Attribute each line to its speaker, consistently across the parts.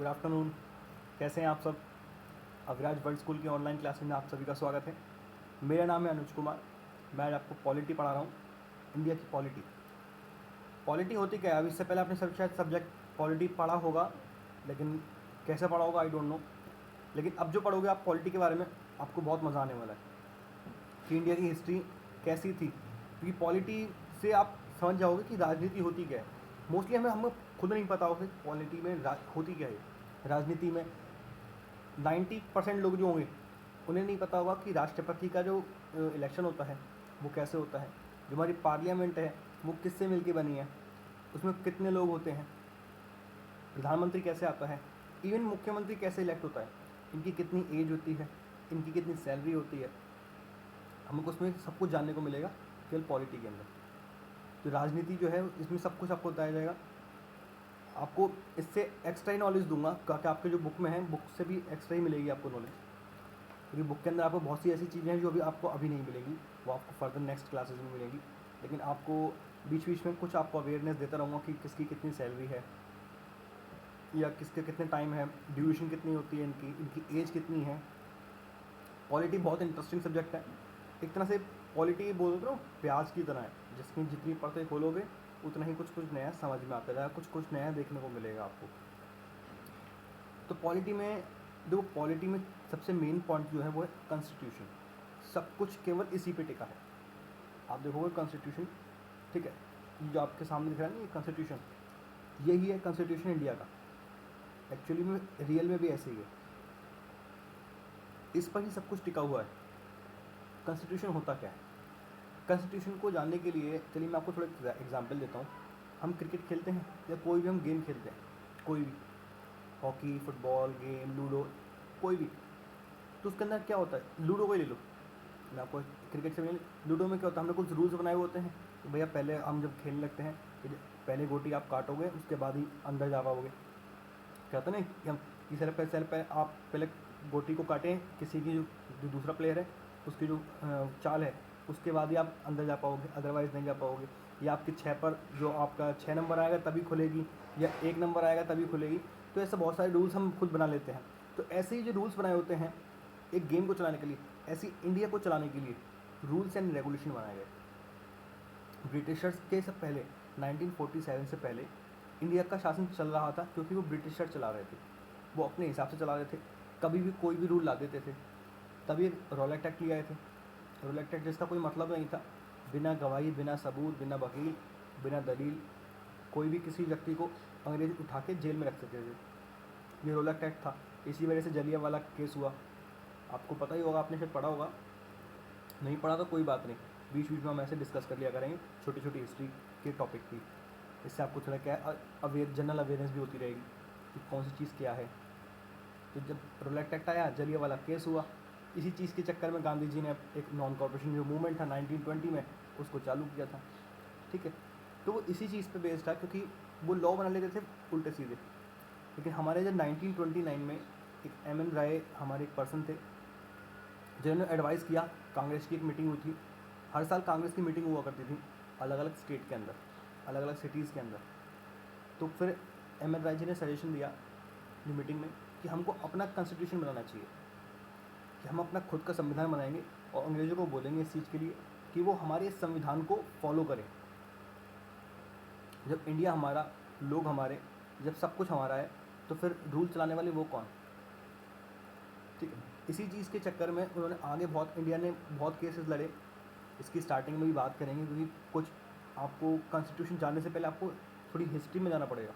Speaker 1: Good afternoon. कैसे हैं आप सब? अविराज वर्ल्ड स्कूल की ऑनलाइन क्लासेस में आप सभी का स्वागत है। मेरा नाम है अनुज कुमार। मैं आज आपको पॉलिटी पढ़ा रहा हूँ, इंडिया की पॉलिटी। पॉलिटी होती क्या है? अब इससे पहले आपने सब शायद सब्जेक्ट पॉलिटी पढ़ा होगा, लेकिन कैसे पढ़ा होगा आई डोंट नो। लेकिन अब जो पढ़ोगे आप पॉलिटी के बारे में, आपको बहुत मज़ा आने वाला है कि इंडिया की हिस्ट्री कैसी थी। क्योंकि पॉलिटी से आप समझ जाओगे कि राजनीति होती क्या है। मोस्टली हमें खुद नहीं पता होगा कि पॉलिटी में होती क्या है। राजनीति में 90% लोग जो होंगे उन्हें नहीं पता होगा कि राष्ट्रपति का जो इलेक्शन होता है वो कैसे होता है, जो हमारी पार्लियामेंट है वो किससे मिलके बनी है, उसमें कितने लोग होते हैं, प्रधानमंत्री कैसे आता है, इवन मुख्यमंत्री कैसे इलेक्ट होता है, इनकी कितनी एज होती है, इनकी कितनी सैलरी होती है। हमको उसमें सब कुछ जानने को मिलेगा केवल पॉलिटी के अंदर। तो राजनीति जो है इसमें सब कुछ आपको बताया जाएगा। आपको इससे एक्स्ट्रा ही नॉलेज दूंगा क्योंकि आपके जो बुक में है, बुक से भी एक्स्ट्रा ही मिलेगी आपको नॉलेज। क्योंकि बुक के अंदर आपको बहुत सी ऐसी चीज़ें हैं जो अभी आपको अभी नहीं मिलेंगी, वो आपको फर्दर नेक्स्ट क्लासेस में मिलेंगी। लेकिन आपको बीच बीच में कुछ आपको अवेयरनेस देता रहूँगा कि किसकी कितनी सैलरी है, या किसके कितने टाइम है, ड्यूरेशन कितनी होती है, इनकी एज कितनी है। पॉलिटी बहुत इंटरेस्टिंग सब्जेक्ट है। एक तरह से पॉलिटी बोल दो प्याज की तरह है, जिसकी जितनी परतें खोलोगे उतना ही कुछ कुछ नया समझ में आता रहेगा, कुछ कुछ नया देखने को मिलेगा आपको। तो पॉलिटी में देखो, पॉलिटी में सबसे मेन पॉइंट जो है वो है कॉन्स्टिट्यूशन। सब कुछ केवल इसी पे टिका है। आप देखोगे कॉन्स्टिट्यूशन, ठीक है, ये जो आपके सामने दिख रहा है ना, ये कॉन्स्टिट्यूशन, यही है कॉन्स्टिट्यूशन इंडिया का। एक्चुअली में रियल में भी ऐसे ही है, इस पर ही सब कुछ टिका हुआ है। कॉन्स्टिट्यूशन होता क्या है? कॉन्स्टिट्यूशन को जानने के लिए चलिए मैं आपको थोड़ा एग्जांपल देता हूँ। हम क्रिकेट खेलते हैं या कोई भी हम गेम खेलते हैं, कोई भी, हॉकी, फुटबॉल, गेम, लूडो, कोई भी, तो उसके अंदर क्या होता है? लूडो को ही ले लो, मैं आपको क्रिकेट से लूडो में क्या होता है, हमने कुछ रूल्स बनाए हुए होते हैं कि भैया पहले हम जब खेलने लगते हैं कि पहले गोटी आप काटोगे उसके बाद ही अंदर जा पाओगे। क्या होता है ना कि हम इस पहले आप पहले गोटी को काटें, किसी की जो दूसरा प्लेयर है उसकी जो चाल है उसके बाद ही आप अंदर जा पाओगे, अदरवाइज़ नहीं जा पाओगे। या आपके 6 पर जो आपका 6 नंबर आएगा तभी खुलेगी, या 1 नंबर आएगा तभी खुलेगी। तो ऐसे बहुत सारे रूल्स हम खुद बना लेते हैं। तो ऐसे ही जो रूल्स बनाए होते हैं एक गेम को चलाने के लिए, ऐसी इंडिया को चलाने के लिए रूल्स एंड रेगुलेशन बनाए गए। ब्रिटिशर्स के से पहले 1947 से पहले इंडिया का शासन चल रहा था, क्योंकि वो ब्रिटिशर चला रहे थे, वो अपने हिसाब से चला रहे थे। कभी भी कोई भी रूल ला देते थे। तभी रॉलेट एक्ट ले आए थे। रॉलेट एक्ट जिसका कोई मतलब नहीं था, बिना गवाही, बिना सबूत, बिना वकील, बिना दलील कोई भी किसी व्यक्ति को अंग्रेज उठा के जेल में रख सकते थे। ये रॉलेट एक्ट था। इसी वजह से जलियांवाला केस हुआ। आपको पता ही होगा, आपने शायद पढ़ा होगा, नहीं पढ़ा तो कोई बात नहीं, बीच बीच में हम ऐसे डिस्कस कर लिया करेंगे छोटी छोटी हिस्ट्री के टॉपिक की। इससे आपको थोड़ा क्या है, जनरल अवेयरनेस भी होती रहेगी कि कौन सी चीज़ क्या है। तो जब रॉलेट एक्ट आया, जलियांवाला केस हुआ, इसी चीज़ के चक्कर में गांधी जी ने एक नॉन कॉर्पोरेशन जो मूवमेंट था 1920 में उसको चालू किया था। ठीक है, तो वो इसी चीज़ पे बेस्ड था, क्योंकि वो लॉ बना लेते थे उल्टे सीधे। लेकिन हमारे जब 1929 में एक एम एन राय हमारे एक पर्सन थे जिन्होंने एडवाइस किया। कांग्रेस की एक मीटिंग हुई थी, हर साल कांग्रेस की मीटिंग हुआ करती थी अलग अलग स्टेट के अंदर, अलग अलग सिटीज़ के अंदर। तो फिर एम एन राय जी ने सजेशन दिया जो मीटिंग में कि हमको अपना कॉन्स्टिट्यूशन बनाना चाहिए, कि हम अपना खुद का संविधान बनाएंगे और अंग्रेज़ों को बोलेंगे इस चीज़ के लिए कि वो हमारे इस संविधान को फॉलो करें। जब इंडिया हमारा, लोग हमारे, जब सब कुछ हमारा है, तो फिर रूल चलाने वाले वो कौन? ठीक है, इसी चीज़ के चक्कर में उन्होंने आगे बहुत, इंडिया ने बहुत केसेस लड़े। इसकी स्टार्टिंग में भी बात करेंगे, क्योंकि कुछ आपको कॉन्स्टिट्यूशन जानने से पहले आपको थोड़ी हिस्ट्री में जाना पड़ेगा।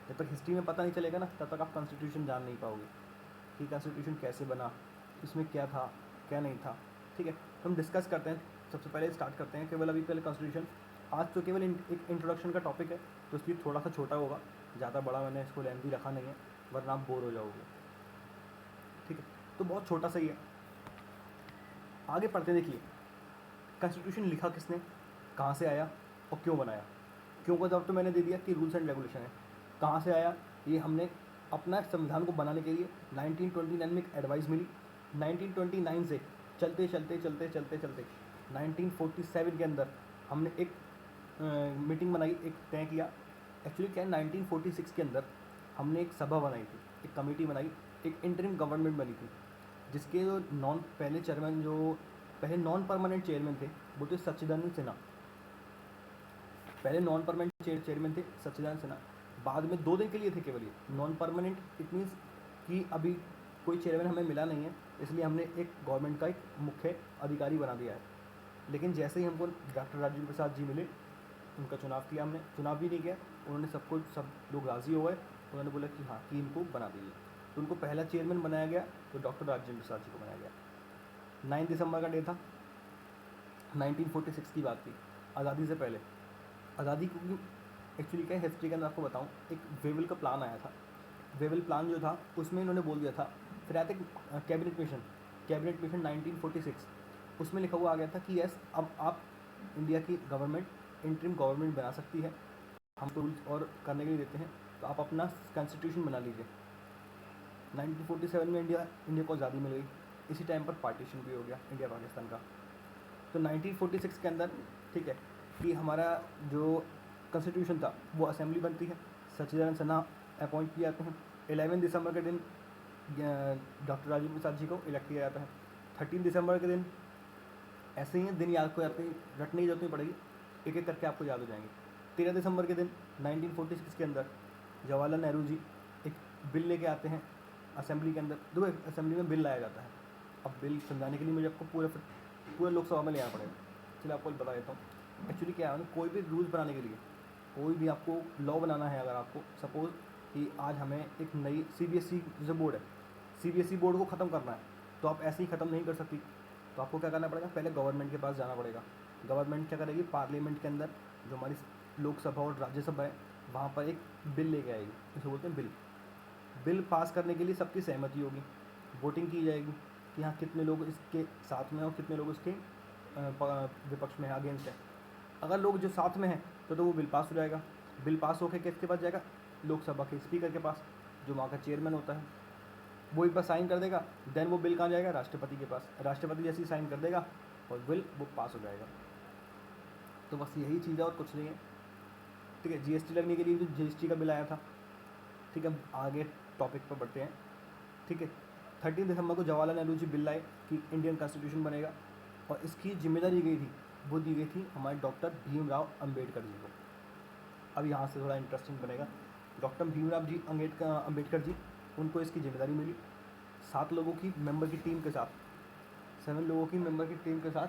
Speaker 1: जब तक हिस्ट्री में पता नहीं चलेगा ना, तब तक आप कॉन्स्टिट्यूशन जान नहीं पाओगे कि कॉन्स्टिट्यूशन कैसे बना, इसमें क्या था क्या नहीं था। ठीक है, तो हम डिस्कस करते हैं। सबसे पहले स्टार्ट करते हैं केवल अभी पहले कॉन्स्टिट्यूशन। आज तो केवल एक इंट्रोडक्शन का टॉपिक है, तो इसलिए थोड़ा सा छोटा होगा, ज़्यादा बड़ा मैंने इसको लेंथी रखा नहीं है, वरना आप बोर हो जाओगे। ठीक है, तो बहुत छोटा सा ही है। आगे पढ़ते देखिए, कॉन्स्टिट्यूशन लिखा किसने, कहाँ से आया और क्यों बनाया। क्यों का जवाब तो मैंने दे दिया कि रूल्स एंड रेगुलेशन है। कहाँ से आया, ये हमने अपना संविधान को बनाने के लिए 1929 में एक एडवाइस मिली। 1929 से चलते चलते चलते चलते चलते 1947 के अंदर हमने एक मीटिंग बनाई, एक तय किया। एक्चुअली क्या है, 1946 के अंदर हमने एक सभा बनाई थी, एक कमेटी बनाई, एक इंटरिम गवर्नमेंट बनी थी, जिसके जो पहले चेयरमैन जो पहले नॉन परमानेंट चेयरमैन थे वो थे सच्चिदानंद सिन्हा। पहले नॉन परमानेंट चेयरमैन थे सच्चिदानंद सिन्हा, बाद में 2 दिन के लिए थे केवल ये नॉन परमानेंट। इट मीन्स कि अभी कोई चेयरमैन हमें मिला नहीं है, इसलिए हमने एक गवर्नमेंट का एक मुख्य अधिकारी बना दिया है। लेकिन जैसे ही हमको डॉक्टर राजेंद्र प्रसाद जी मिले, उनका चुनाव किया हमने, चुनाव भी नहीं किया, उन्होंने सब लोग राज़ी हो गए, उन्होंने बोला कि हाँ कि इनको बना दीजिए, तो उनको पहला चेयरमैन बनाया गया, तो डॉक्टर राजेंद्र प्रसाद जी को बनाया गया। 9 दिसंबर का डे था, 1946 की बात थी, आज़ादी से पहले। आज़ादी क्योंकि एक्चुअली क्या हिस्ट्री के अंदर आपको बताऊँ, एक वेवल का प्लान आया था। वेवल प्लान जो था उसमें इन्होंने बोल दिया था, फिर आया था कैबिनेट मिशन 1946, उसमें लिखा हुआ आ गया था कि यस अब आप इंडिया की गवर्नमेंट इंटरिम गवर्नमेंट बना सकती है, हम तो रूल्स और करने के लिए देते हैं, तो आप अपना कॉन्स्टिट्यूशन बना लीजिए। 1947 में इंडिया को आज़ादी मिल गई, इसी टाइम पर पार्टीशन भी हो गया इंडिया पाकिस्तान का। तो 1946 के अंदर ठीक है कि हमारा जो कॉन्स्टिट्यूशन था वो असेंबली बनती है, सच्चिदानंद सिन्हा अपॉइंट किए जाते हैं। 11 दिसंबर के दिन डॉक्टर राजेंद्र प्रसाद जी को इलेक्ट किया जाता है। 13 दिसंबर के दिन ऐसे ही दिन याद को रटने की जरूरत नहीं पड़ेगी, एक एक करके आपको याद हो जाएंगे। 13 दिसंबर के दिन 1946 के अंदर जवाहरलाल नेहरू जी एक बिल लेके आते हैं असेंबली के अंदर। देखो असेंबली में बिल लाया जाता है, अब बिल समझाने के लिए मुझे आपको पूरे लोकसभा में ले आना पड़ेगा, चलिए आपको बता देता हूँ। एक्चुअली क्या है, कोई भी रूल्स बनाने के लिए, कोई भी आपको लॉ बनाना है, अगर आपको सपोज़ कि आज हमें एक नई CBSE जो बोर्ड है, CBSE बोर्ड को ख़त्म करना है, तो आप ऐसे ही ख़त्म नहीं कर सकती, तो आपको क्या करना पड़ेगा, पहले गवर्नमेंट के पास जाना पड़ेगा। गवर्नमेंट क्या करेगी, पार्लियामेंट के अंदर जो हमारी लोकसभा और राज्यसभा है वहाँ पर एक बिल लेके आएगी, इसे बोलते हैं बिल पास करने के लिए सबकी सहमति होगी, वोटिंग की जाएगी कि हाँ कितने लोग इसके साथ में और कितने लोग इसके विपक्ष में है, अगेंस्ट है। अगर लोग जो साथ में हैं तो वो बिल पास हो जाएगा। बिल पास होकर किसके पास जाएगा, लोकसभा के स्पीकर के पास, जो वहाँ का चेयरमैन होता है, वो एक बार साइन कर देगा, देन वो बिल कहाँ जाएगा, राष्ट्रपति के पास। राष्ट्रपति जैसे ही साइन कर देगा और बिल वो पास हो जाएगा। तो बस यही चीज़ है और कुछ नहीं है, ठीक है। GST लगने के लिए जो GST का बिल आया था, ठीक है। आगे टॉपिक पर बढ़ते हैं, ठीक है। 13 दिसंबर को जवाहरलाल नेहरू जी बिल लाए कि इंडियन कॉन्स्टिट्यूशन बनेगा, और इसकी जिम्मेदारी गई थी, वो दी गई थी हमारे डॉक्टर भीमराव अम्बेडकर जी को। अब यहाँ से थोड़ा इंटरेस्टिंग बनेगा। डॉक्टर भीमराव जी अम्बेडकर जी, उनको इसकी जिम्मेदारी मिली 7 लोगों की मेंबर की टीम के साथ, 7 लोगों की मेंबर की टीम के साथ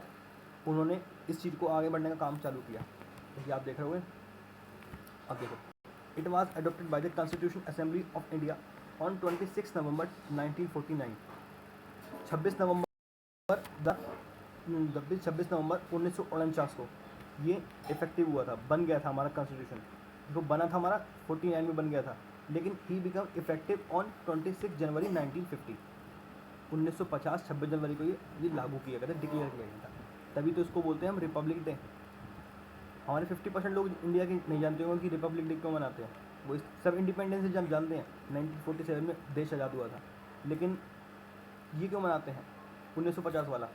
Speaker 1: उन्होंने इस चीज़ को आगे बढ़ने का काम चालू किया। देखिए आप देख रहे होंगे, अब देखो, it was adopted by the constitution assembly of India on 26 नवंबर 1949। 26 नवंबर 1949 को ये इफेक्टिव हुआ था, बन गया था हमारा कॉन्स्टिट्यूशन। जो बना था हमारा 49 में बन गया था, लेकिन ही बिकम इफेक्टिव ऑन 26 जनवरी 1950। 1950 26 जनवरी को ये लागू किया गया था, डिक्लेयर किया गया था, तभी तो इसको बोलते हैं हम रिपब्लिक डे। हमारे 50% लोग इंडिया के नहीं जानते होंगे कि रिपब्लिक डे क्यों मनाते हैं। वो सब इंडिपेंडेंस से जब जानते हैं 1947 में देश आज़ाद हुआ था, लेकिन ये क्यों मनाते हैं 1950 वाला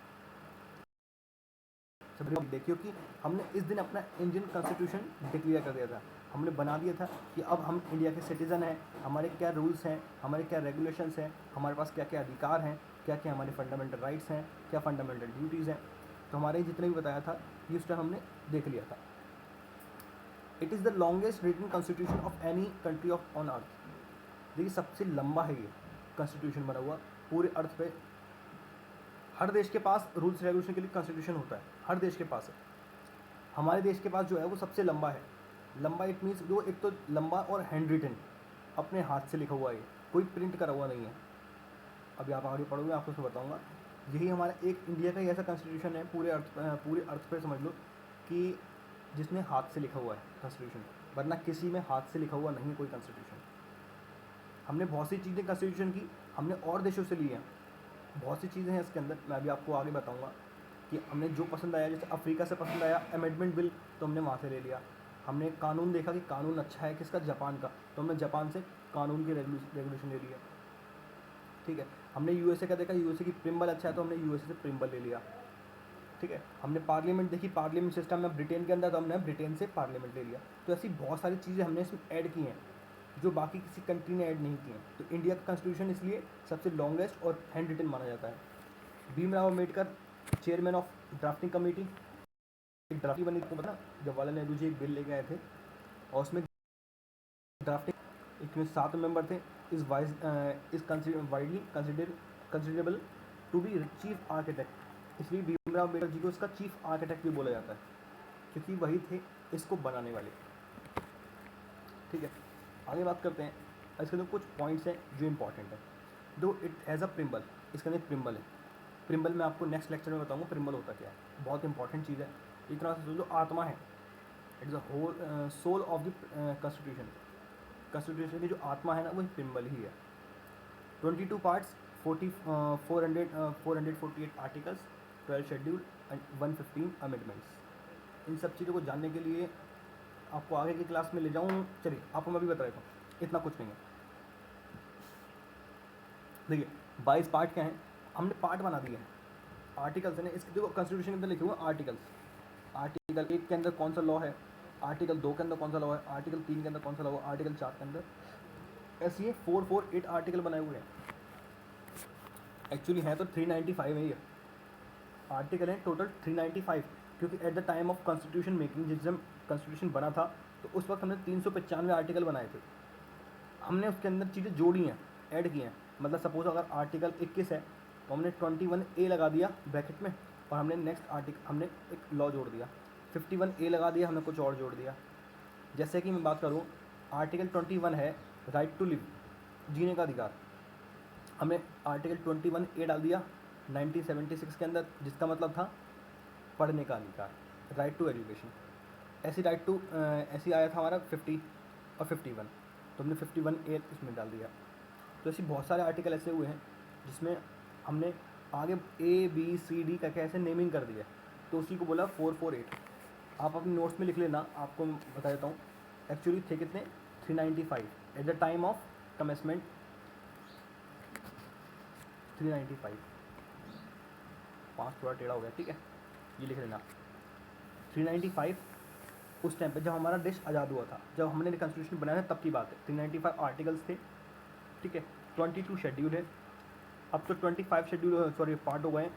Speaker 1: सब देखिए कि हमने इस दिन अपना इंडियन कॉन्स्टिट्यूशन डिक्लेयर कर दिया था। हमने बना दिया था कि अब हम इंडिया के सिटीज़न हैं, हमारे क्या रूल्स हैं, हमारे क्या रेगुलेशंस हैं, हमारे पास क्या क्या अधिकार हैं, क्या क्या हमारे फंडामेंटल राइट्स हैं, क्या फंडामेंटल ड्यूटीज़ हैं। तो हमारे जितने भी बताया था ये उस टाइम हमने देख लिया था। It is the longest written constitution of any country of on earth. देखिए सबसे लंबा है ये कॉन्स्टिट्यूशन बना हुआ पूरे अर्थ पे। हर देश के पास रूल्स रेगुलेशन के लिए कॉन्स्टिट्यूशन होता है, हर देश के पास है। हमारे देश के पास जो है वो सबसे लंबा है। लंबा इट मीन्स जो एक तो लंबा और हैंड रिटन, अपने हाथ से लिखा हुआ है, कोई प्रिंट करा हुआ नहीं है। अभी आप आगे पढ़ोगे आपको उसको बताऊँगा। यही हमारा एक इंडिया का ही ऐसा कॉन्स्टिट्यूशन है पूरे अर्थ पे समझ लो कि जिसमें हाथ से लिखा हुआ है कॉन्स्टिट्यूशन, वरना किसी में हाथ से लिखा हुआ नहीं है कोई कॉन्स्टिट्यूशन। हमने बहुत सी चीज़ें कॉन्स्टिट्यूशन की हमने और देशों से ली हैं, बहुत सी चीज़ें हैं इसके अंदर, मैं अभी आपको आगे बताऊंगा कि हमने जो पसंद आया। जैसे अफ्रीका से पसंद आया अमेंडमेंट बिल, तो हमने वहाँ से ले लिया। हमने कानून देखा कि कानून अच्छा है किसका, जापान का, तो हमने जापान से कानून की रेगुलेशन ले लिया, ठीक है। हमने USA का देखा, USA की प्रिम्बल अच्छा है तो हमने USA से प्रिम्बल ले लिया, ठीक है। हमने पार्लियामेंट देखी, पार्लियामेंट सिस्टम में ब्रिटेन के अंदर, तो हमने ब्रिटेन से पार्लियामेंट ले लिया। तो ऐसी बहुत सारी चीज़ें हमने इसमें ऐड की हैं। जो बाकी किसी कंट्री ने ऐड नहीं किए हैं। तो इंडिया का कॉन्स्टिट्यूशन इसलिए सबसे लॉन्गेस्ट और हैंड रिटन माना जाता है। Bhimrao Ambedkar chairman of drafting committee, एक ड्राफ्टिंग बनी थी पता, जवाहरलाल नेहरू जी एक बिल लेके आए थे और उसमें ड्राफ्टिंग इसमें 7 मेंबर थे। Is widely considerable to be chief architect, इसलिए भीमराव अम्बेडकर जी को इसका चीफ आर्किटेक्ट भी बोला जाता है क्योंकि वही थे इसको बनाने वाले। ठीक है, आगे बात करते हैं। इसके अंदर कुछ पॉइंट्स हैं जो इंपॉर्टेंट है। दो इट एज अ प्रिम्बल, इसके अंदर प्रिम्बल है। प्रिम्बल मैं आपको नेक्स्ट लेक्चर में बताऊंगा प्रिम्बल होता क्या है, बहुत इंपॉर्टेंट चीज़ है। एक तरह से जो आत्मा है, it is a whole soul of the constitution. Constitution की जो आत्मा है ना वही प्रिम्बल ही है। 22 parts, 448 articles, 12 schedule and 115 amendments. इन सब चीज़ों को जानने के लिए आपको आगे की क्लास में ले जाऊँ, चलिए आपको मैं भी बता देता हूँ, इतना कुछ नहीं है। देखिए 22 पार्ट क्या हैं, हमने पार्ट बना दिए हैं। आर्टिकल्स है ना, इसके देखो कॉन्स्टिट्यूशन के अंदर लिखे हुए आर्टिकल्स। आर्टिकल 1 के अंदर कौन सा लॉ है, आर्टिकल 2 के अंदर कौन सा लॉ है, आर्टिकल 3 के अंदर कौन सा लॉ है, आर्टिकल 4 के अंदर, ऐसे ये 448 आर्टिकल बनाए हुए हैं। एक्चुअली है तो 395 है ये आर्टिकल है टोटल 395, क्योंकि at the time of constitution making, जिस जब कॉन्स्टिट्यूशन बना था तो उस वक्त हमने 395 आर्टिकल बनाए थे। हमने उसके अंदर चीज़ें जोड़ी हैं, ऐड की हैं। मतलब सपोज अगर आर्टिकल 21 है तो हमने 21A लगा दिया ब्रैकेट में और हमने नेक्स्ट आर्टिकल हमने एक लॉ जोड़ दिया, 51A लगा दिया, हमने कुछ और जोड़ दिया। जैसे कि मैं बात करूँ, आर्टिकल 21 है राइट टू लिव, जीने का अधिकार, हमने आर्टिकल 21A डाल दिया 1976 के अंदर, जिसका मतलब था पढ़ने का अधिकार, राइट टू एजुकेशन। ऐसी आया था हमारा 50 और 51, तो हमने 51A इसमें डाल दिया। तो ऐसे बहुत सारे आर्टिकल ऐसे हुए हैं जिसमें हमने आगे ABCD करके ऐसे नेमिंग कर दिया, तो उसी को बोला 448। आप अपने नोट्स में लिख लेना, आपको बता देता हूँ। एक्चुअली थे कितने, 395 at the time of commencement, 395। 5 थोड़ा टेढ़ा हो गया, ठीक है, ये लिख लेना 395 उस टाइम पे जब हमारा देश आज़ाद हुआ था, जब हमने कॉन्स्टिट्यूशन बनाया था तब की बात है। 395 आर्टिकल्स थे, ठीक है, 22 शेड्यूल है। अब तो 25 शेड्यूल पार्ट हो गए,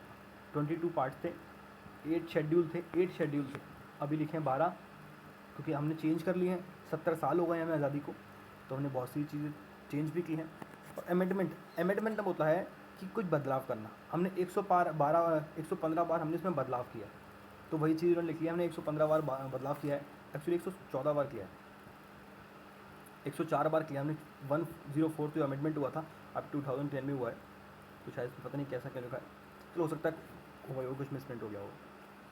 Speaker 1: 22 पार्ट थे, 8 शेड्यूल थे, अभी लिखे हैं 12, क्योंकि हमने चेंज कर लिए हैं। 70 साल हो गए हमें आज़ादी को, तो हमने बहुत सी चीज़ें चेंज भी की हैं। और अमेंडमेंट तब होता है कि कुछ बदलाव करना। हमने 115 बार हमने इसमें बदलाव किया, तो वही चीज़ उन्होंने लिखी है, हमने 115 बार बदलाव किया है। एक्चुअली 114 बार किया है, 104 बार किया हमने। 104 जो अमेंडमेंट हुआ था, अब 2010 में हुआ है, तो शायद पता नहीं कैसा क्या लिखा है, तो हो सकता है हुआ कुछ मिसप्रिंट हो गया हो।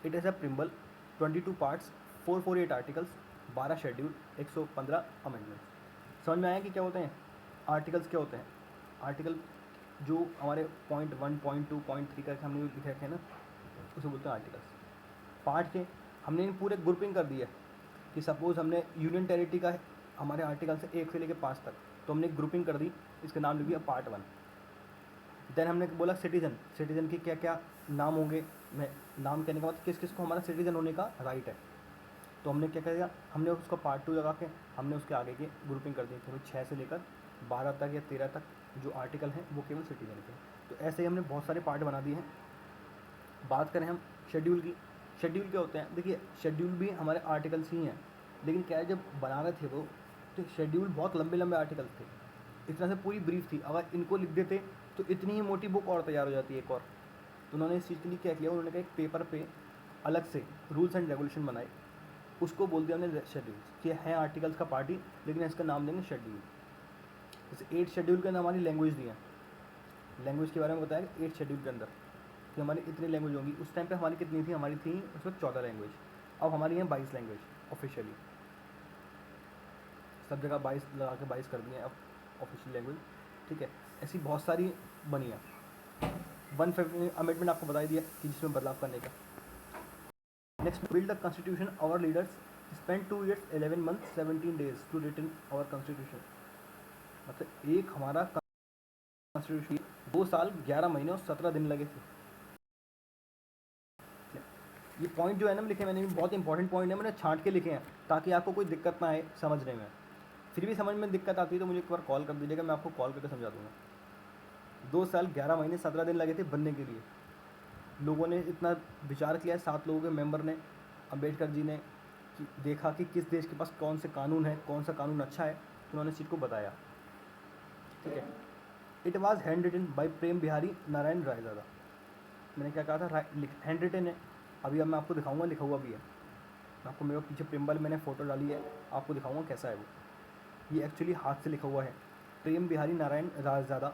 Speaker 1: It is a preamble, 22 parts, 448 articles, 12 schedule, 115 amendment. समझ में आया कि क्या होते हैं आर्टिकल्स, क्या होते हैं आर्टिकल? जो हमारे पॉइंट 1, पॉइंट 2, पॉइंट 3 करके हमने लिखे रखे हैं ना, उसे बोलते हैं आर्टिकल्स। पार्ट के हमने पूरे ग्रुपिंग कर दी है कि सपोज़ हमने यूनियन टेरिटरी का हमारे आर्टिकल से 1 से लेकर 5 तक, तो हमने ग्रुपिंग कर दी, इसका नाम लिख दिया पार्ट 1। देन हमने बोला सिटीज़न के क्या क्या नाम होंगे, मैं नाम कहने का मतलब किस किस को हमारा सिटीज़न होने का राइट है, तो हमने क्या किया, हमने उसको पार्ट 2 लगा के हमने उसके आगे की ग्रुपिंग कर दी थी। 6 से लेकर 12 तक या 13 तक जो आर्टिकल हैं वो केवल सिटीज़न के। तो ऐसे ही हमने बहुत सारे पार्ट बना दिए हैं। बात करें हम शेड्यूल की, शेड्यूल क्या होते हैं? देखिए शेड्यूल भी हमारे आर्टिकल्स ही हैं, लेकिन क्या है, जब बना रहे थे वो, तो शेड्यूल बहुत लंबे लंबे आर्टिकल्स थे, इस तरह से पूरी ब्रीफ थी। अगर इनको लिख देते तो इतनी ही मोटी बुक और तैयार हो जाती है एक और। तो उन्होंने इस चीज़ के लिए क्या किया, उन्होंने कहा एक पेपर पे अलग से रूल्स एंड रेगुलेशन बनाए, उसको बोल दिया हमने शेड्यूल, कि है आर्टिकल्स का पार्टी, लेकिन इसका नाम देंगे शेड्यूल। जैसे 8 शेड्यूल के अंदर हमारी लैंग्वेज दी है, लैंग्वेज के बारे में बताया 8 शेड्यूल के अंदर कि हमारी इतनी लैंग्वेज होंगी। उस टाइम पे हमारी कितनी थी, हमारी थी उस वक्त 14 लैंग्वेज, अब हमारी हैं 22 लैंग्वेज ऑफिशियली। सब जगह 22 लगा के 22 कर दिए अब ऑफिशियल लैंग्वेज, ठीक है। ऐसी बहुत सारी बनी है। 150 अमेंडमेंट आपको बता दिया कि जिसमें बदलाव करने का। Next, build the constitution, our leaders spend 2 years 11 months 17 days to written our constitution. मतलब एक हमारा कॉन्स्टिट्यूशन 2 साल 11 महीने और 17 दिन लगे थे। ये पॉइंट जो है ना लिखे मैंने, बहुत इंपॉर्टेंट पॉइंट है, मैंने छांट के लिखे हैं ताकि आपको कोई दिक्कत ना आए समझने में। फिर भी समझ में दिक्कत आती है तो मुझे एक बार कॉल कर दीजिएगा, मैं आपको कॉल करके समझा दूँगा। 2 साल 11 महीने 17 दिन लगे थे बनने के लिए। लोगों ने इतना विचार किया, 7 लोगों के मेंबर ने, अम्बेडकर जी ने, कि देखा कि किस देश के पास कौन से कानून है, कौन सा कानून अच्छा है, उन्होंने इस चीज़ को बताया। ठीक है। It was hand written by Prem Behari Narayan Raizada. मैंने क्या कहा था, हैंड रिटन है। अभी अब मैं आपको दिखाऊंगा, लिखा हुआ भी है। मैं आपको, मेरे पीछे प्रिम्बल मैंने फ़ोटो डाली है, आपको दिखाऊंगा कैसा है वो। ये एक्चुअली हाथ से लिखा हुआ है। प्रेम बिहारी नारायण रायजादा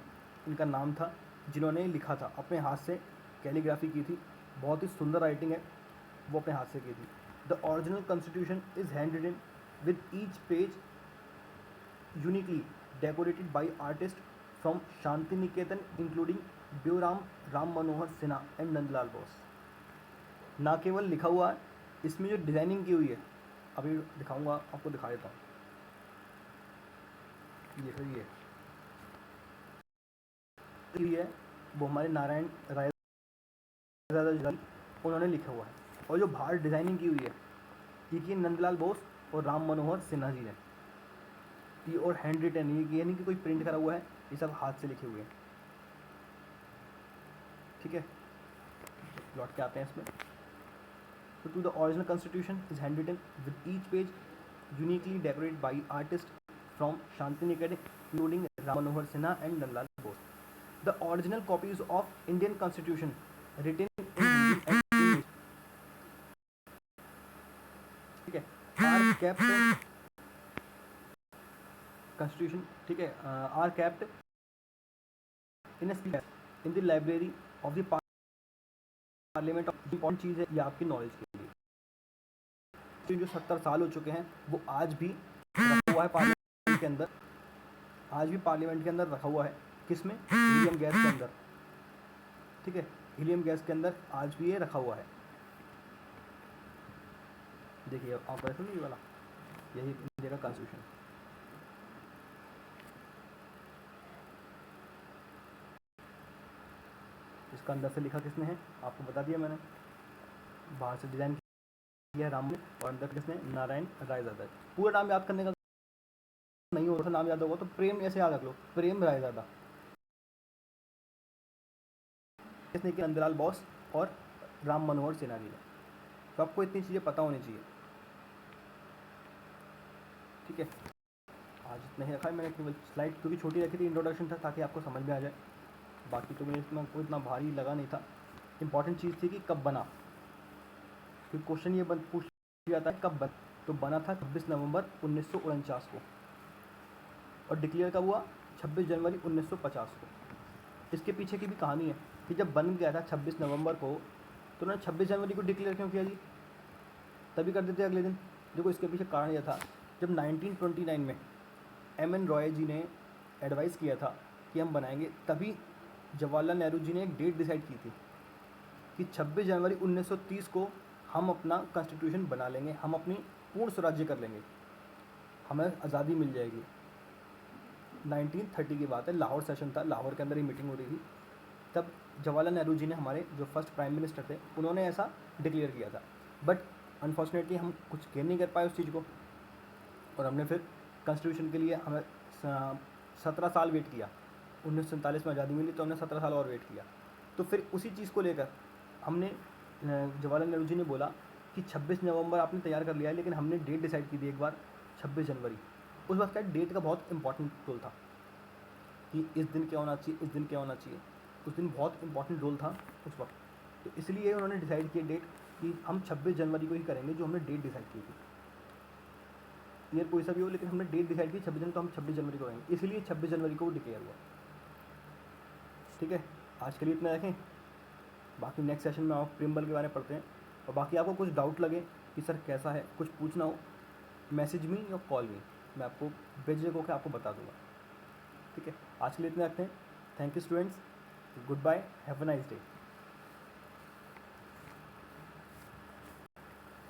Speaker 1: इनका नाम था, जिन्होंने लिखा था, अपने हाथ से कैलीग्राफी की थी। बहुत ही सुंदर राइटिंग है, वो अपने हाथ से की थी। The original constitution is hand written with each page uniquely decorated by artist from Shanti Niketan including Beohar Ram Manohar Sinha and Nandalal Bose. ना केवल लिखा हुआ है, इसमें जो डिज़ाइनिंग की हुई है, अभी दिखाऊंगा, आपको दिखा देता हूँ। ये सर ये है, वो हमारे नारायण राय उन्होंने लिखा हुआ है। और जो बाहर डिज़ाइनिंग की हुई है, ये की नंदलाल बोस और राम मनोहर सिन्हा जी ने। ये और हैंड रिटन, ये नहीं कि कोई प्रिंट करा हुआ है, ये सब हाथ से लिखे हुए हैं। ठीक है, लौट के आते हैं इसमें। तो to the original constitution is hand written with each page uniquely decorated by artist from Shanti Niketan including Ram Manohar Sinha and Nandalal Bose. The original copies of Indian constitution written in Hindi and English, ठीक है, आर केप्ट कॉन्स्टिट्यूशन, ठीक है, are kept in in the library of the parliament. Important चीज़ है ये आपकी knowledge के लिए। जो 70 साल हो चुके हैं वो आज भी रखा हुआ है पार्लियामेंट के अंदर, आज भी पार्लियामेंट के अंदर रखा हुआ है। किस में? हीलियम गैस के अंदर। ठीक है, हीलियम गैस के अंदर आज भी ये रखा हुआ है। देखिए आप ऐसा नहीं, ये वाला, यही इंडिया का कॉन्स्टिट्यूशन। इसका अंदर से लिखा किसने है आपको बता दिया मैंने, बाहर से डिज़ाइन किया है राम ने, और अंदर किसने? नारायण रायजादा। पूरा नाम याद करने का नहीं हो रहा, नाम याद होगा तो प्रेम ऐसे याद रख लो, प्रेम रायजादा। किसने किया? नंदलाल बोस और राम मनोहर सिन्हा जी ने। तो आपको इतनी चीज़ें पता होनी चाहिए। ठीक है, आज इतना ही रखा है मैंने, केवल स्लाइड क्योंकि छोटी रखी थी, इंट्रोडक्शन था ताकि आपको समझ में आ जाए। बाकी तो मेरे इसमें कोई इतना भारी लगा नहीं था। इंपॉर्टेंट चीज़ थी कि कब बना, क्योंकि क्वेश्चन ये पूछ जाता है कब बना। तो बना था 26 नवंबर 1949 को, और डिक्लेयर कब हुआ? 26 जनवरी 1950 को। इसके पीछे की भी कहानी है कि जब बन गया था 26 नवंबर को, तो उन्होंने 26 जनवरी को डिक्लेयर क्यों किया जी? तभी कर देते अगले दिन। देखो इसके पीछे कारण यह था, जब 1929 में एम.एन. रॉय जी ने एडवाइस किया था कि हम बनाएंगे, तभी जवाहरलाल नेहरू जी ने एक डेट डिसाइड की थी कि 26 जनवरी 1930 को हम अपना कॉन्स्टिट्यूशन बना लेंगे, हम अपनी पूर्ण स्वराज्य कर लेंगे, हमें आज़ादी मिल जाएगी। 1930 की बात है, लाहौर सेशन था, लाहौर के अंदर ही मीटिंग हो रही थी। तब जवाहरलाल नेहरू जी ने, हमारे जो फर्स्ट प्राइम मिनिस्टर थे, उन्होंने ऐसा डिक्लेयर किया था। बट अनफॉर्चुनेटली हम कुछ गेन नहीं कर पाए उस चीज़ को, और हमने फिर कॉन्स्टिट्यूशन के लिए हमें 17 साल वेट किया। 1947 में आज़ादी मिली तो हमने 17 साल और वेट किया। तो फिर उसी चीज़ को लेकर हमने, जवाहरलाल नेहरू जी ने बोला कि 26 नवंबर आपने तैयार कर लिया है, लेकिन हमने डेट डिसाइड की थी एक बार 26 जनवरी। उस वक्त का डेट का बहुत इंपॉर्टेंट रोल था कि इस दिन क्या होना चाहिए, इस दिन क्या होना चाहिए। उस दिन बहुत इंपॉर्टेंट रोल था उस वक्त, तो इसलिए उन्होंने डिसाइड किया डेट कि हम 26 जनवरी को ही करेंगे, जो हमने डेट डिसाइड की थी। ईयर कोई सा भी हो, लेकिन हमने डेट डिसाइड की 26 जनवरी, तो हम 26 जनवरी को करेंगे, इसलिए 26 जनवरी को डिक्लेयर हुआ। ठीक है, आज के लिए इतना रखें, बाकी नेक्स्ट सेशन में आप प्रिम्बल के बारे में पढ़ते हैं। और बाकी आपको कुछ डाउट लगे कि सर कैसा है, कुछ पूछना हो, मैसेज मी या कॉल मी, मैं आपको बेझिझक होकर आपको बता दूंगा। ठीक है, आज के लिए इतना रखते हैं। Thank you students, goodbye, have a nice day.